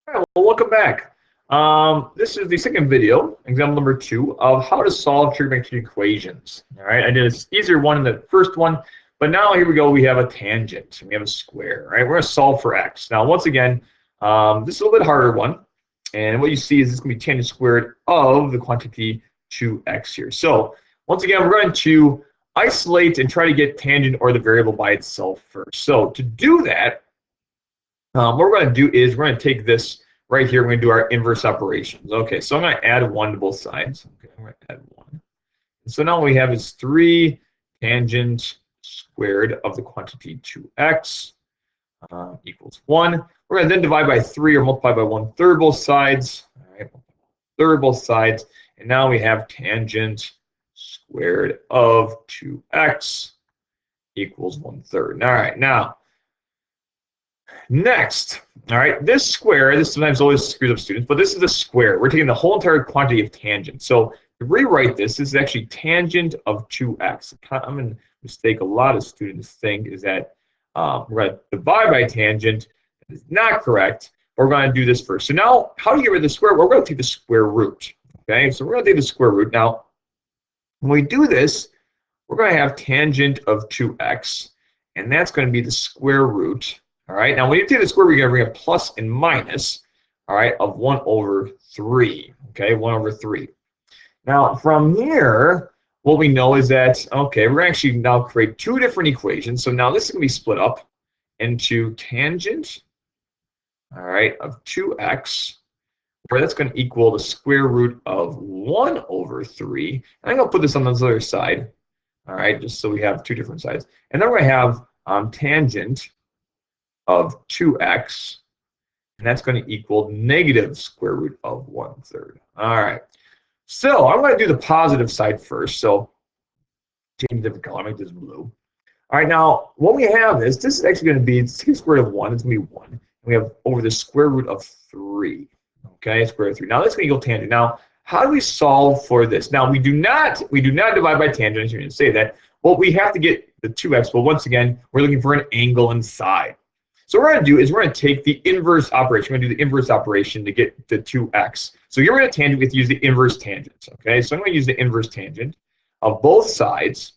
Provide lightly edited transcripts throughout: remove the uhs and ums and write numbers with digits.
All right, well, welcome back. This is the second video, example number 2, of how to solve trigonometric equations. All right, I did an easier one in the first one, but now here we go. We have a tangent. We have a square. All right, we're going to solve for x. Now, once again, this is a little bit harder one, and what you see is this going to be tangent squared of the quantity 2x here. So, once again, we're going to isolate and try to get tangent or the variable by itself first. So, to do that, what we're going to do is we're going to take this right here. We're going to do our inverse operations. Okay, so I'm going to add 1 to both sides. Okay, I'm going to add 1. And so now what we have is 3 tangent squared of the quantity 2x equals 1. We're going to then divide by 3 or multiply by 1/3 both sides. All right, 1/3 both sides. And now we have tangent squared of 2x equals 1/3. All right, now, next, all right, this square, this sometimes always screws up students, but this is a square. We're taking the whole entire quantity of tangent. So to rewrite this is actually tangent of 2x. A common mistake a lot of students think is that we're going to divide by tangent. That is not correct. We're going to do this first. So now, how do you get rid of the square? Well, we're going to take the square root. Okay, so we're going to take the square root. Now, when we do this, we're going to have tangent of 2x, and that's going to be the square root. All right, now when you take the square, we're going to bring a plus and minus, all right, of 1/3. Okay, 1/3. Now, from here, what we know is that, okay, we're going to actually now create 2 different equations. So now this is going to be split up into tangent, all right, of 2x, where that's going to equal the square root of 1/3. And I'm going to put this on this other side, all right, just so we have 2 different sides. And then we're going to have tangent of 2x, and that's going to equal negative square root of 1/3. All right, so I'm going to do the positive side first. So change different color, make this blue. All right, now what we have is this is actually going to be square root of 1. It's going to be 1. And we have over the square root of 3. Okay, square root of 3. Now that's going to equal tangent. Now, how do we solve for this? Now we do not divide by tangent. I shouldn't say that. Well, we have to get the 2x. Well, once again, we're looking for an angle inside. So what we're going to do is we're going to take the inverse operation. We're going to do the inverse operation to get the 2x. So here we're going to tangent, we have to use the inverse tangent. Okay, so I'm going to use the inverse tangent of both sides.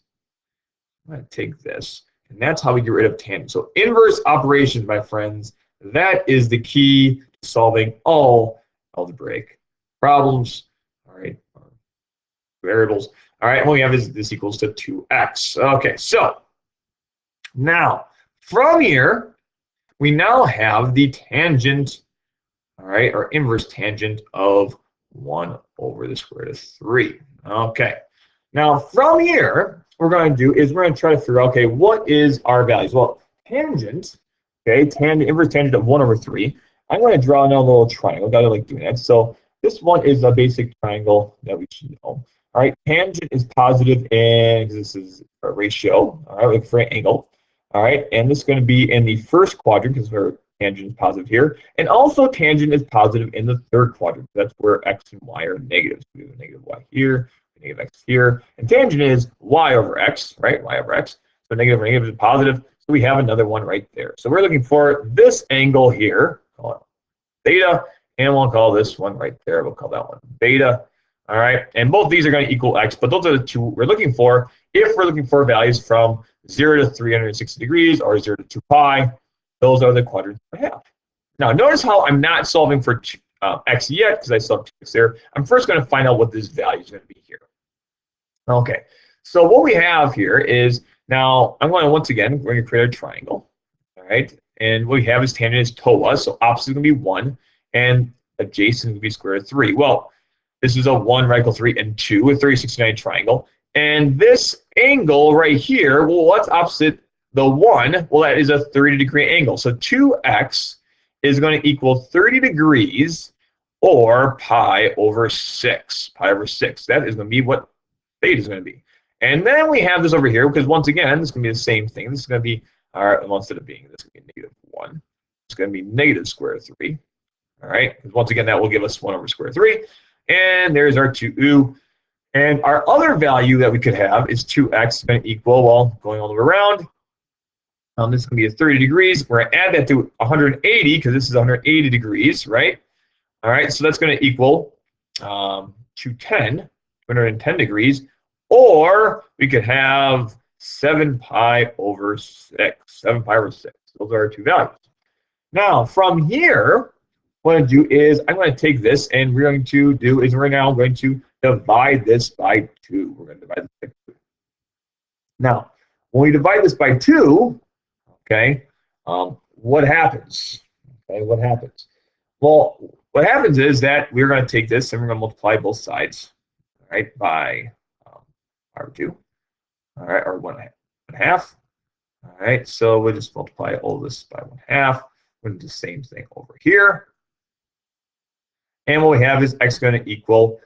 I'm going to take this, and that's how we get rid of tangent. So inverse operations, my friends, that is the key to solving all algebraic problems. All right, variables. All right, what we have is this equals to 2x. Okay, so now from here, we now have the tangent, all right, or inverse tangent of 1/3 of 3. Okay. Now, from here, what we're going to do is we're going to try to figure out, okay, what is our values? Well, tangent, okay, inverse tangent of 1/3. I'm going to draw now a little triangle. Got to like doing that. So this one is a basic triangle that we should know. All right, tangent is positive, and this is a ratio. All right, like for an angle. All right, and this is going to be in the first quadrant because our tangent is positive here. And also tangent is positive in the third quadrant. That's where x and y are negative. So we have a negative y here, negative x here. And tangent is y over x, right? Y over x. So negative or negative is positive. So we have another one right there. So we're looking for this angle here, call it theta, and we'll call this one right there, we'll call that one beta. All right, and both these are going to equal x, but those are the 2 we're looking for if we're looking for values from 0 to 360 degrees or 0 to 2 pi. Those are the quadrants I have. Now, notice how I'm not solving for x yet because I still have 2x there. I'm first going to find out what this value is going to be here. Okay, so what we have here is, now I'm going to, once again, we're going to create a triangle. All right, and what we have is tangent is TOA, so opposite is going to be 1, and adjacent is going to be square root of 3. Well, this is a 1 radical 3 and 2, a 30-60-90 triangle. And this angle right here, well, what's opposite the 1? Well, that is a 30-degree angle. So 2x is going to equal 30 degrees or pi over 6. Pi over 6. That is going to be what theta is going to be. And then we have this over here because, once again, this is going to be the same thing. This is going to be, all right, well, instead of being, this is going to be -1. It's going to be negative square root of 3. All right, because once again, that will give us 1/square root of 3. And there's our 2. And our other value that we could have is 2x is going to equal, well, going all the way around, This is going to be a 30 degrees. We're going to add that to 180 because this is 180 degrees, right? All right, so that's going to equal 210 degrees. Or we could have 7 pi over 6. 7 pi over 6. Those are our two values. Now, from here, what I'm going to do is I'm going to take this, and we're going to do is we're now going to divide this by 2. We're going to divide this by 2. Now, when we divide this by 2, okay, what happens? Okay, what happens? Well, what happens is that we're going to take this and we're going to multiply both sides, right, by power 2, all right, or 1/2. All right, so we'll just multiply all this by 1/2. We're going to do the same thing over here. And what we have is x going to equal,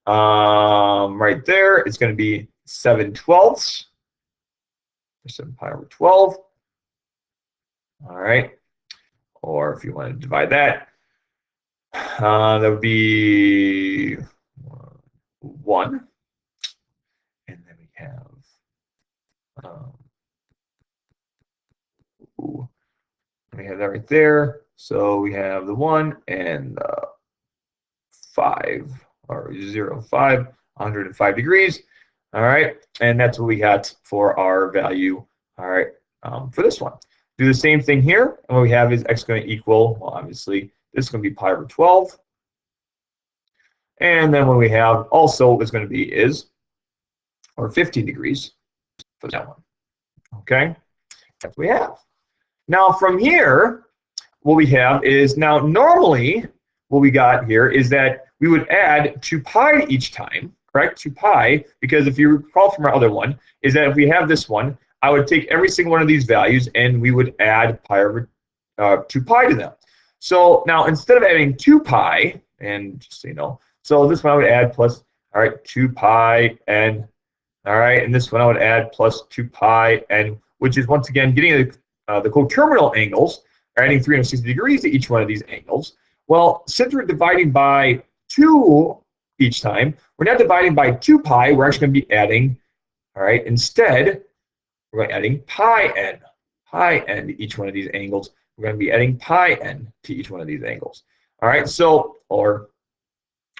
right there, it's going to be 7/12. 7 pi over 12. All right. Or if you want to divide that, that would be 1. And then we have, that right there. So we have the 1 and 5, or 0, 5, 105 degrees. All right, and that's what we got for our value, all right, for this one. Do the same thing here, and what we have is x going to equal, well, obviously, this is going to be pi over 12. And then what we have also is going to be is, or 15 degrees for that one. Okay, that's what we have. Now from here, what we have is, now normally, what we got here is that we would add 2 pi each time. Correct? 2 pi, because if you recall from our other one, is that if we have this one, I would take every single one of these values and we would add pi over 2 pi to them. So now instead of adding 2 pi, and just so you know, so this one I would add plus, all right, 2 pi n, all right, and this one I would add plus 2 pi n, which is once again getting the coterminal angles, adding 360 degrees to each one of these angles. Well, since we're dividing by 2 each time, we're not dividing by 2 pi, we're actually going to be adding, all right, instead, we're going to be adding pi n to each one of these angles. We're going to be adding pi n to each one of these angles. All right, so, or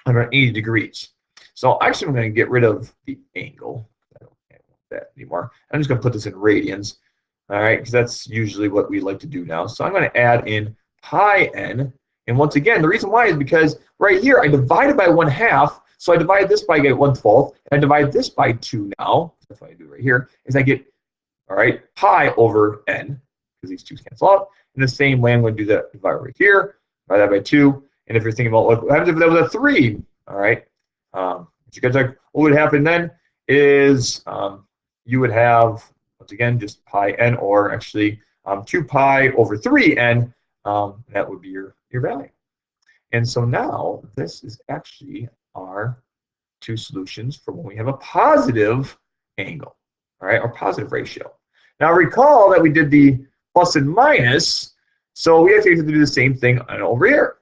180 degrees. So actually, I'm going to get rid of the angle. I don't want that anymore. I'm just going to put this in radians, all right, because that's usually what we like to do now. So I'm going to add in pi n. And once again, the reason why is because right here, I divided by 1/2. So I divide this by 1/12, and I divide this by 2 now. That's what I do right here, is I get, all right, pi over n, because these 2's cancel out. In the same way, I'm going to do that, divide right here, divide that by 2. And if you're thinking about what happens if that was a 3, all right, what would happen then is you would have, once again, just pi n, or actually 2 pi over 3n. That would be your value. And so now this is actually our 2 solutions for when we have a positive angle, all right, or positive ratio. Now recall that we did the plus and minus, so we actually have to do the same thing over here.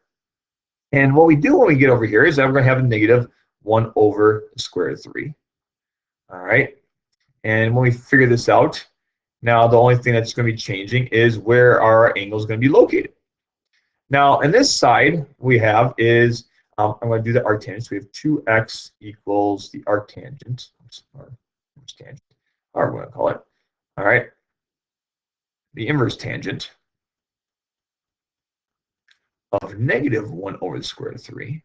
And what we do when we get over here is that we're going to have a negative 1 over the square root of 3, all right? And when we figure this out, now the only thing that's going to be changing is where our angle is going to be located. Now, on this side, we have is, I'm going to do the arctangent. So we have 2x equals the arctangent, or tangent, or we're going to call it, all right, the inverse tangent of negative 1 over the square root of 3.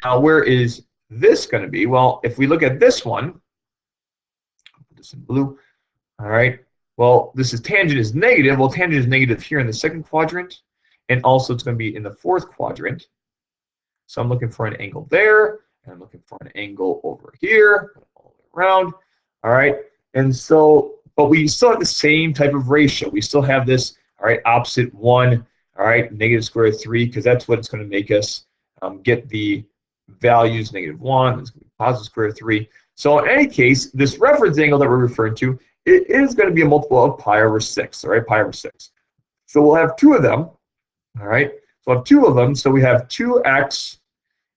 Now, where is this going to be? Well, if we look at this one, I'll put this in blue, all right, well, this is tangent is negative. Well, tangent is negative here in the second quadrant. And also, it's going to be in the fourth quadrant. So I'm looking for an angle there, and I'm looking for an angle over here, all the way around. All right. And so, but we still have the same type of ratio. We still have this, all right, opposite 1, all right, negative square root of 3, because that's what it's going to make us get the values, negative 1, it's going to be positive square root of 3. So in any case, this reference angle that we're referring to, it is going to be a multiple of pi over 6, all right, pi over 6. So we'll have 2 of them. All right, so we'll have 2 of them. So we have 2x,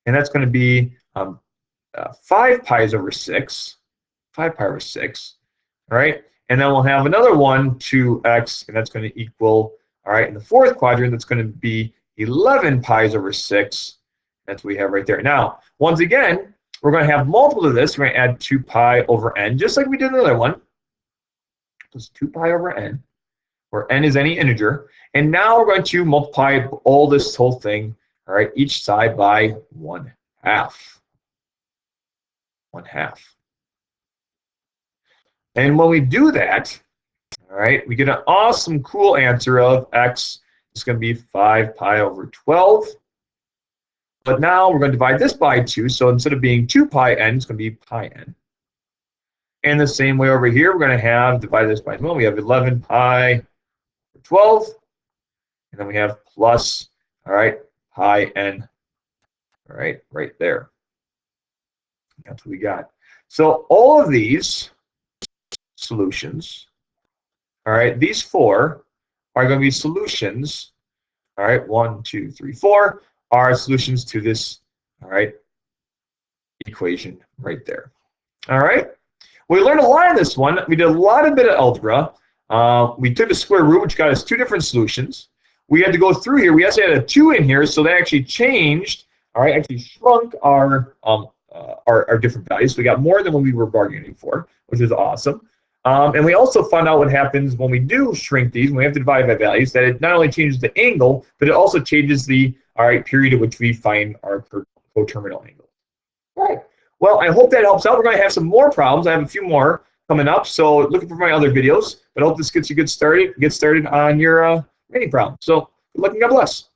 and that's going to be 5 pi over 6, 5 pi over 6, all right? And then we'll have another one, 2x, and that's going to equal, all right, in the fourth quadrant, that's going to be 11 pi's over 6. That's what we have right there. Now, once again, we're going to have multiple of this. We're going to add 2 pi over n, just like we did in the other one. Plus 2 pi over n, where n is any integer. And now we're going to multiply all this whole thing, all right, each side by 1/2. 1/2. And when we do that, all right, we get an awesome, cool answer of x is going to be 5 pi over 12. But now we're going to divide this by 2. So instead of being 2 pi n, it's going to be pi n. And the same way over here, we're going to have, divide this by 1, we have 11 pi over 12. And then we have plus, all right, pi n, all right, right there. That's what we got. So all of these solutions, all right, these 4 are going to be solutions, all right, 1, 2, 3, 4, are solutions to this, all right, equation right there. All right, we learned a lot in this one. We did a lot of bit of algebra. We took the square root, which got us 2 different solutions. We had to go through here. We actually had a 2 in here, so that actually changed, all right, actually shrunk our different values. So we got more than what we were bargaining for, which is awesome. And we also found out what happens when we do shrink these, when we have to divide by values, that it not only changes the angle, but it also changes the, all right, period at which we find our coterminal angle. All right. Well, I hope that helps out. We're going to have some more problems. I have a few more coming up, so looking for my other videos. But I hope this gets you get started on your rating problem. So good luck and God bless.